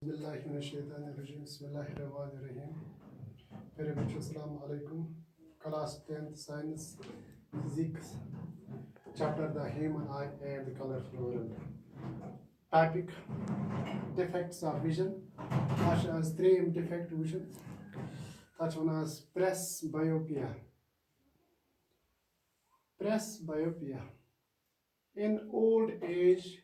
Bismillahirrahmanirrahim. Bismillahirrahmanirrahim. Very much Assalamu alaikum. Class 10th Science Physics Chapter The Human Eye and the Colorful World. Topic Defects of Vision. Such as extreme defect vision. Such one as presbyopia. Presbyopia. In old age,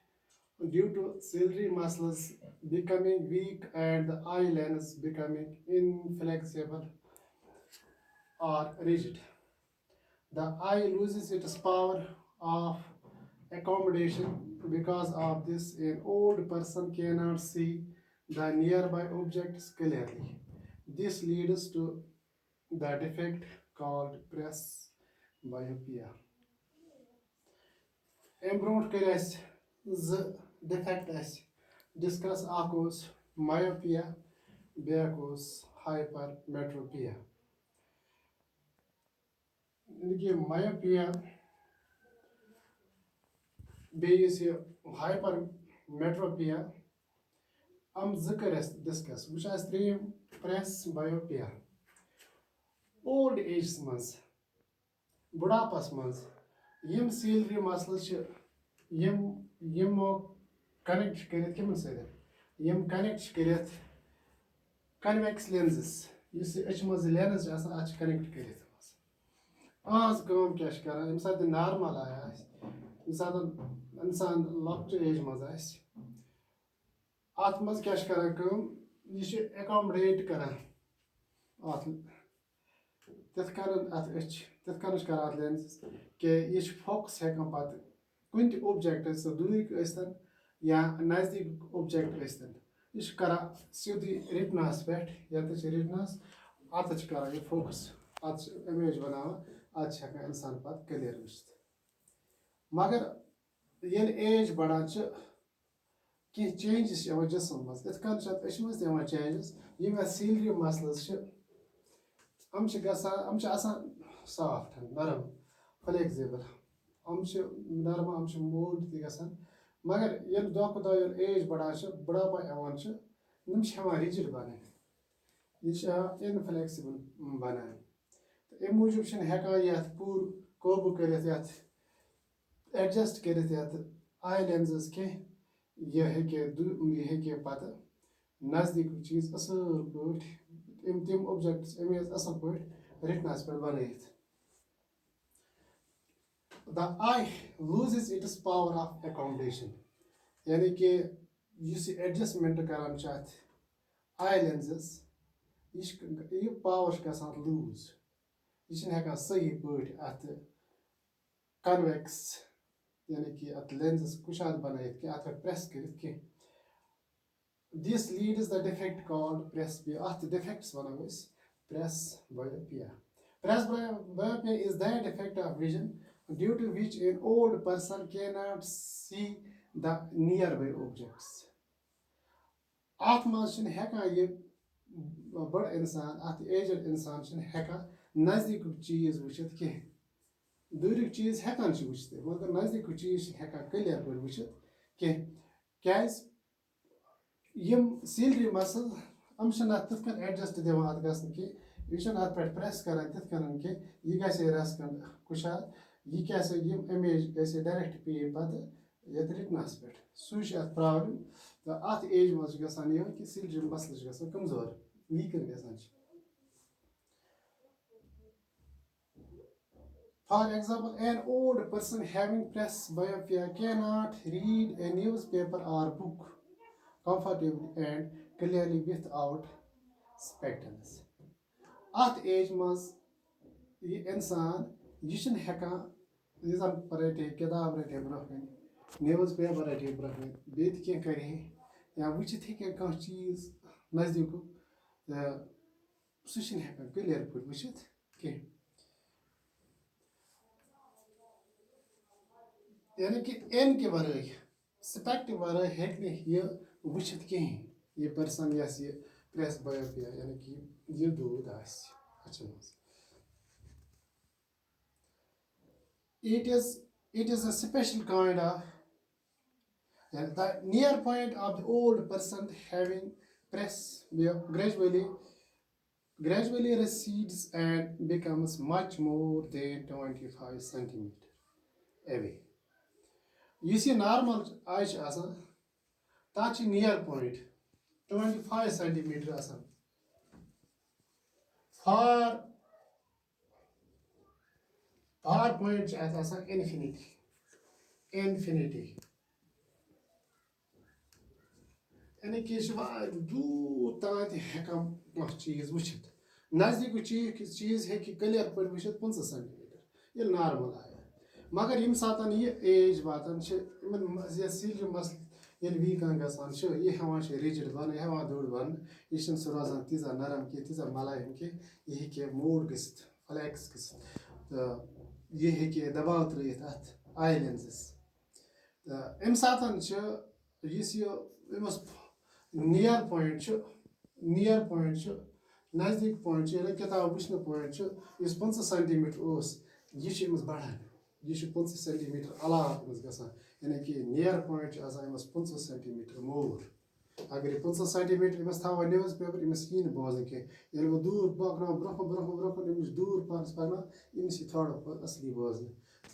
due to ciliary muscles becoming weak and the eye lens becoming inflexible or rigid, the eye loses its power of accommodation. Because of this, an old person cannot see the nearby objects clearly. This leads to the defect called presbyopia. Ambrot Keres the defect as discuss acos myopia, beacos hypermetropia. Myopia base hypermetropia zikres discuss, which has three presbyopia. Old age months, Budapas months, yim ciliary muscles yim connect करित कमन सद यम connect करित convex lenses इस H मज lens आसान आज connect करित आज कम क्या कर यम साथ नॉर्मल आया यम साथ इंसान लॉक्ट एज मज आस आत मज क्या कर कम ये एकोमोडेट कर आत तथ कर आत एच तथ कर कर आत लेंस के ये फोकस हेकन पत कुन त ऑब्जेक्ट से दूर या नजदीक ऑब्जेक्ट यह कर सीधी रिटनास पे रिटनास अत कर यह फोकस अत इमेज बना अत इंसान पे क्लियर वुचित मगर ये एज बढ़ान कह चेंजेस जिसम मज इत अच मज चेंजेस यम सीलरी मसल्स सॉफ्ट नरम फ्लेक्सिबल नरम मोल्ड त मगर ये दह खुद एज बढ़ान बुढ़ापा यवान नम रिजिड बन यह इनफ्लेक्सिबल बनान तो अम मूजूब हेकान पूर काबू कर एडजस्ट कर आई लेंस कह यह पत नजदीक चीज असल पे तम ऑब्जेक्ट्स इमेज असल पे रिटनास पे बनाइथ the eye loses its power of accommodation यानी कि इस एडजस्टमेंट करान आई लेंसेस यह पावर गसान लूज यह हेकान सही पे अत कन्वेक्स यानी कि अत लेंसेस कुशाद बनाइथ कि अत प्रेस कर this leads the defect called presbyopia अत डिफेक्ट्स वनो presbyopia. Presbyopia is that defect of vision due to which an old person cannot see the nearby objects. At maz hekan ये बड़ इंसान अत एजड इंसान हेकान नजदीक चीज वुचित कह दूरिक चीज हेकान वुचित मगर नजदीक चीज हेकान क्लियर पे वुचित कह क्या यम सीलरी मसल हम तथ एडजस्ट दिवान अत गसन कि यह अत पे प्रेस कर तथ कि यह गसे रेस कुशाद यह क्या इमेज गसे डायरेक्ट पे पे ये रिटनास पे सह प्रॉब्लम तो अत एज मज गसान यह कि सीलरी मसल गसान कमजोर weaker गसान For example, an old person having presbyopia cannot read a newspaper or book comfortably and clearly without spectacles. At age मज यह इंसान यह हेकान यह रटे किताब रटे ब्रोह न्यूज पेपर रटे ब्रोह बे कह कर या वुचित हे कह चीज नजदीक सह हेकान क्लियर पे वुचित कह यानी कि एन के वराई स्पेक्ट वराई हेक यह वुचित कहें यह पर्सन यस यह presbyopia यानी कि यह दूध अचन it is a special kind of the near point of the old person having press gradually recedes and becomes much more than 25 centimeter away. You see normal eye touch near point 25 centimeter asan. Far point as infinity. यानी कि दूर तान हेकान चीज वुचित नजदीक चीज हे clear पे वुचित 50 centimetre ये normal आया मगर यम सातन ये एज वातन सिल मसल ये वीकन गसान ये हवान रिजिड बन यह हवान दूर बन यह सह रोजान तीजा नरम कि तीजा मलायम कि यह हे मूड गसित फ्लैक्स गसित तो यह हे दबाव त्रित अत आई लेंसेस तो अम सातन नियर पॉइंट नजदीक पॉइंट किताब वुचन पॉइंट 50 सेंटीमीटर यह बढ़ान यह 50 सेंटीमीटर अलाव गसान यानी कि नियर पॉइंट 50 सेंटीमीटर मोर अगर यह 50 सेंटीमीटर थवा न्यूज पेपर यी बोजन कह वो दूर पकना ब्रोह दूर पानस पकना थोड़ा बहुत असली बोजन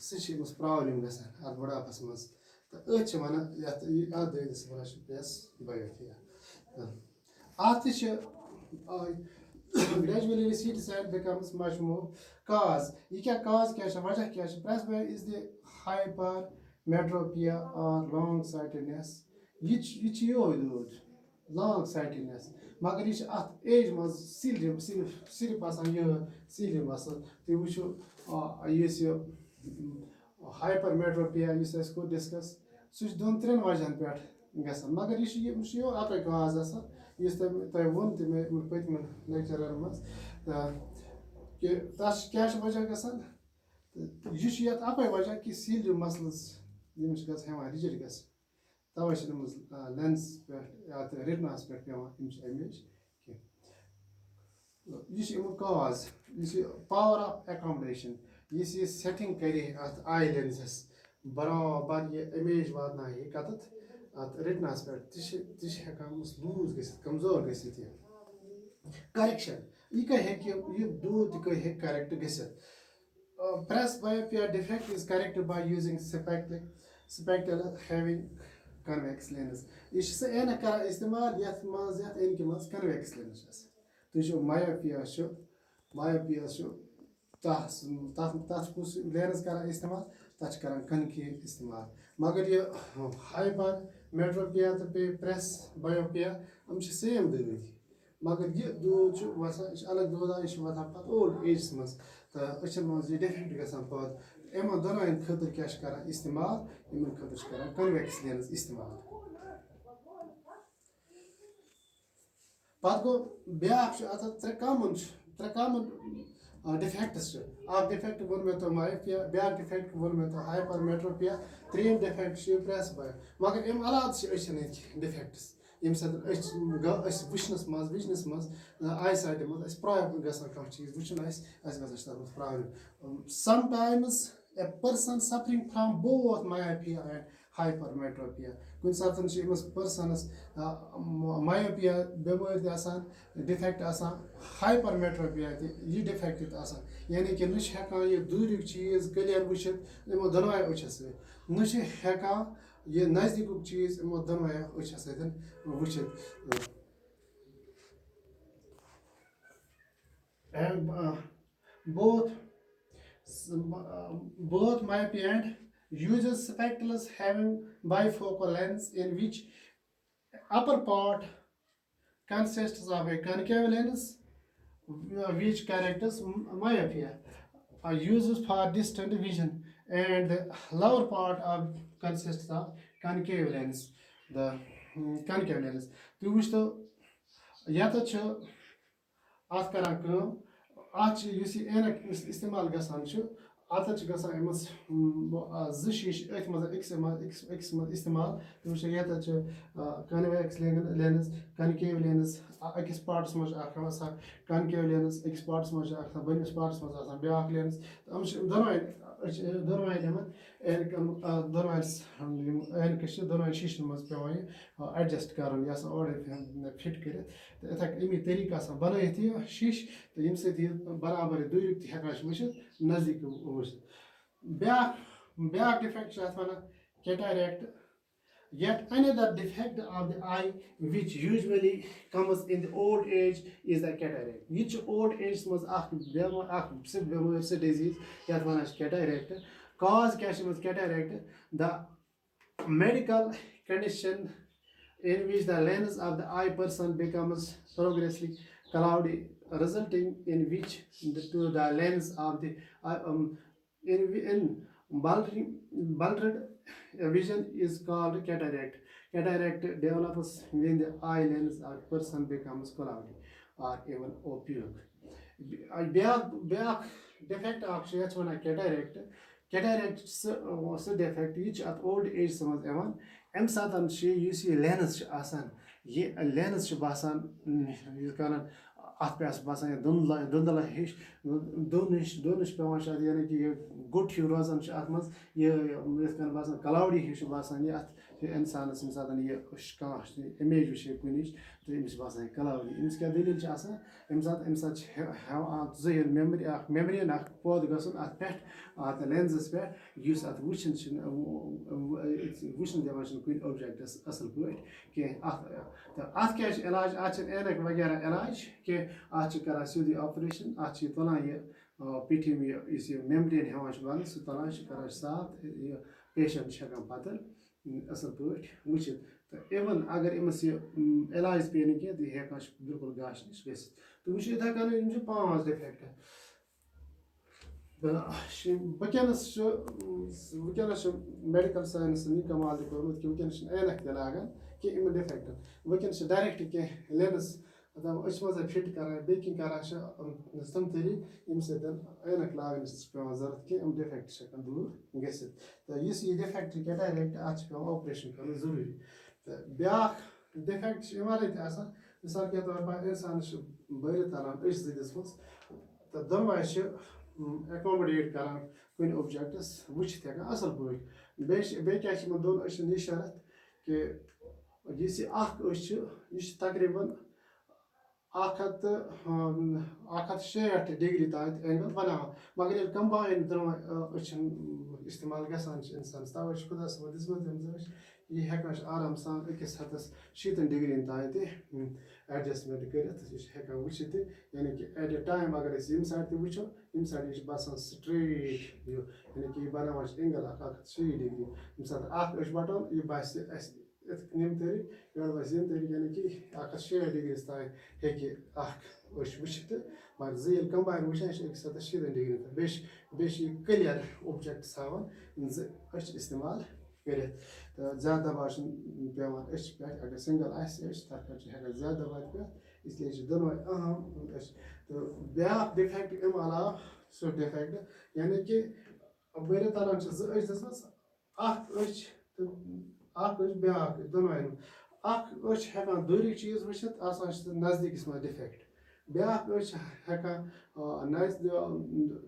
सह प्रॉब्लम गसान अत बुढ़ापस मज तो अत वन अत दस वन प्रेस बायोपिया अत gradually recedes and becomes much more cause क्या वजह क्या press bio is the hypermetropia or long sightedness ये long sightedness मगर यह अत एज मज सिर्फ आसान यह सिल मसल तुम वो hypermetropia डिस्कस सह दोन त्रेन वजहन पे गसान मगर यह अकै काज आसान तुम वो मे पत्म लेक्चरन मज कि तस क्या वजह गसान यह अकै वजह कि सिल मसल्स हेवान रिजिड ग तवे लेंस पे रिटनस पे इमेज यह काज पावर ऑफ एकोमोडेशन यह सेटिंग करे अत आई लेंसस बराबर ये इमेज वातना कत अत रिटनस पे लूज गमजोर गसित करेक्शन यह दूर तक correct गसित press myopia defect is corrected by using spectacle having convex lens यह ऐनक कर इस्तेमाल यथ मज convex lens तुम myopia तथ कुछ लेंस कर इस्तेमाल तथ कर कनकेव इस्तेमाल मगर यह hypermetropia तो press myopia हम सेम दूर मगर यह दूध वसान अलग दूध यह वातान पे ओल्ड एज मज तो अचन मज यह डिफेक्ट गसान पे यमन दोनों खतर क्या कर इस्तेमाल इन खतर कर कन्वेक्स लेंस इस्तेमाल पे गो ब्या अत त्रे कॉमन डिफेक्ट्स अख डिफेक्ट वो मे तो मायोपिया ब्या डिफेक्ट वो मे तो हाइपरमेट्रोपिया त्रेम डिफेक्ट प्रेस बायो मगर अम अलाव डिफेक्ट्स यम वुचनस मज आई साइट मज प्रॉब्लम गसान कह चीज वुचन problem sometimes a person suffering from both myopia and hypermetropia कुछ साथन पर्सनस myopia बेमार डिफेक्ट hypermetropia यह डिफेक्ट यानी कि न यह दूर चीज क्लियर वुचित यमो दोनों अचो सत न यह नजदीक चीज यमो दोनों अचो सत वुचित and both myopia and uses spectacles having bifocal lens in which upper part consists of a concave lens which characterizes myopia are used for distant vision and the lower part of consists of concave lens the concave lens tu wishto yata ch at karan kam at एनक इस्तेमाल गसान अत गमस शीश अथ मज इस्तेमाल तुम ये convex lens concave lens अकिस parts मज आसान कनकेव लेंस अकिस पार्टस मज आसान बनिस पार्टस मज आसान ब्याक लेंस दोनवाई दोनवाई दोनवाई शीशन मज पे एडजस्ट कर फिट कर इथे अमी तरीक बनात यह शीश तो ये बराबर दूर तक वुचित नजदीक वुचित ब्याक ब्याक defect cataract. Yet another defect of the eye which usually comes in the old age is the cataract. Which old age was a disease that one has cataract. Cause cataract, the medical condition in which the lens of the eye person becomes progressively cloudy, resulting in which the lens of the eye in blurred vision is called cataract. Cataract develops when the eye lens of person becomes cloudy or even opaque. Back defect of cataract. Cataract defect which at old age समझ एवं M सातन यह lens ये lens बासान कर अत पे बसान धुंधला हिश दोन पेवान यानी कि यह गुट हिव रोजान अत मज यह बसान क्लाउडी हिश बसान यह इंसानस यह इमेज वो कुन तो अमिस बसान क्लाउडी अमिस क्या दलील अमे ज़हन मेमरीन पौध गसन अत पे अत लेंसस पे अत वुचन दिवान कुन ऑब्जेक्टस असल पे अत क्या इलाज अत एनक वगैरह इलाज कि अत कर सीधी ऑपरेशन अत तुलान यह पिठिम यह मेमरीन हेवान बंद सह तुलान कर साफ यह पेशेंट पत असल पे वुचित तो इवन अगर अमिस यह इलाज पे कह तो यह बिल्कुल गाश नश गि तो वो इथे कन 5 डिफेक्ट वनस मेडिकल साइंस यह कमाल कर्मुत कि वनस ऐनक तक लागान कि इन डिफेक्टन वनस डायरेक्ट कह लेंस अच मज फिट कर बेकिंग कर तम तरीक यम ऐनक लागन पे जरूरत कि डिफेक्ट दूर गि तो इस यह डिफेक्ट कैटरेक्ट अत ऑपरेशन कर जरूरी तो ब्या डिफेक्ट वाले मिसाल के तौर पर इंसान बरित तरान जदिस मज तो दोनवाई एकोमोडेट कर कुन ऑब्जेक्टस वुचित असल पे बे क्या दोन यह शरत कि यह तकरीबन 160 डिग्री तक एंगल बना मगर ये कंबाइन दोनों इस्तेमाल गसान इंसान तवे खुदा सब दिस यह हेकान आराम सान अकिस 170 डिग्री तान एडजस्टमेंट कर हेकान वुचित यानी कि एट ए टाइम अगर यम साइड तो वो यम साइड यह बसान स्ट्रेट यानी कि यह बनान एंगल 160 डिग्री यम सात बटान यह बस यम तरीक यम तरीक यानी कि 160 डिग्री तान हे वुचित मगर जेल कंबाइन वुचान 170 डिग्री बे क्लियर ऑब्जेक्ट हावान इस्तेमाल कर तो ज्यादा दबाव पेवान पे अगर सिंगल तथ पे ज्यादा दबाव पे इसलिए दोनों अहम तो ब्या डिफेक्ट अम अलाव सो डिफेक्ट यानी कि बरित तरान दस तो ब्या दोनों हेकान दूरिक चीज वुचित आसान नजदीकस मज डिफेक्ट ब्या हेकान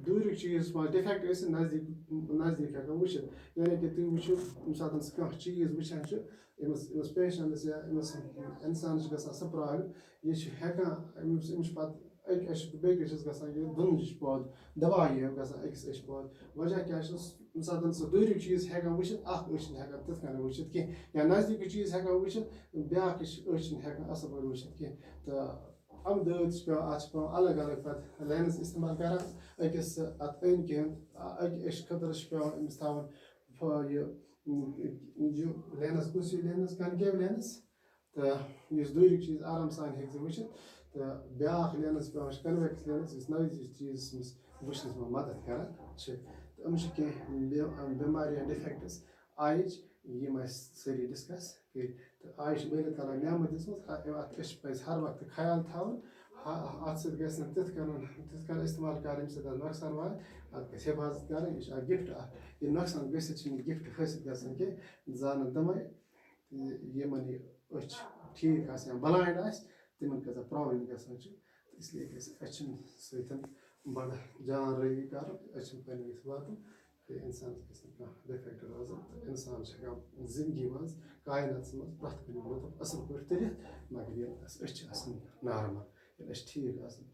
दूरिक चीज मज डिफेक्ट नजदीक हेकान वुचित यानी कि तुम वो सात कह चीज वुचान अमिस पेशेंटस या इंसान गसान सह प्रॉब्लम यह हेकान अमिस पे बेकिस गसान यह दुन पौध दबा यह गसान अकिस पौध वजह क्या सात सह दूरिक चीज हेकान वुचित हेकान तथ कन वुचित कह या नजदीक चीज हेकान वुचित ब्या हेकान असल पे वुचित कह तो अम दत पे अलग अलग पे लेंस इस्तेमाल कर अकिस अत अन कह खतर अमिस थवन लेंस कुछ लेंस कनकेव लेंस तो इस दूरिक चीज आराम सान हे वुचित तो ब्या लेंस पे कन्वेक्स लेंस नजदीक चीज वुचनस में मदद कर तो कह बेमारियां डिफेक्ट्स आयच यम सारी डिस्कस कर तो आय बरित तला नेमत दिस पे हर वक्त ख्याल थवन अत सह इस्तेमाल कर नुकसान वात अत हिफाजत कर यह गिफ्ट यह नुकसान गिफ्ट हासिल ग जान तमें यमन ٹھیٖک آسہِ یا بلایِنٛڈ آسہِ تِمن کۭژاہ پرٛابلِم گژھان چھِ اِسلیے گژھِ أچھَن سۭتۍ بَڑٕ جان رٲیی کَرُن أچھَن پنٛنہِ گژھِ واتُن تہٕ اِنسانَس گژھِ نہٕ کانٛہہ ڈِفٮ۪کٹ روزُن تہٕ اِنسان چھُ ہٮ۪کان زِندگی منٛز کایناتَس منٛز پرٛٮ۪تھ کُنہِ مطلب اَصٕل پٲٹھۍ تٔرِتھ مگر ییٚلہِ أچھ آسَن نارمَل ییٚلہِ أچھ ٹھیٖک آسَن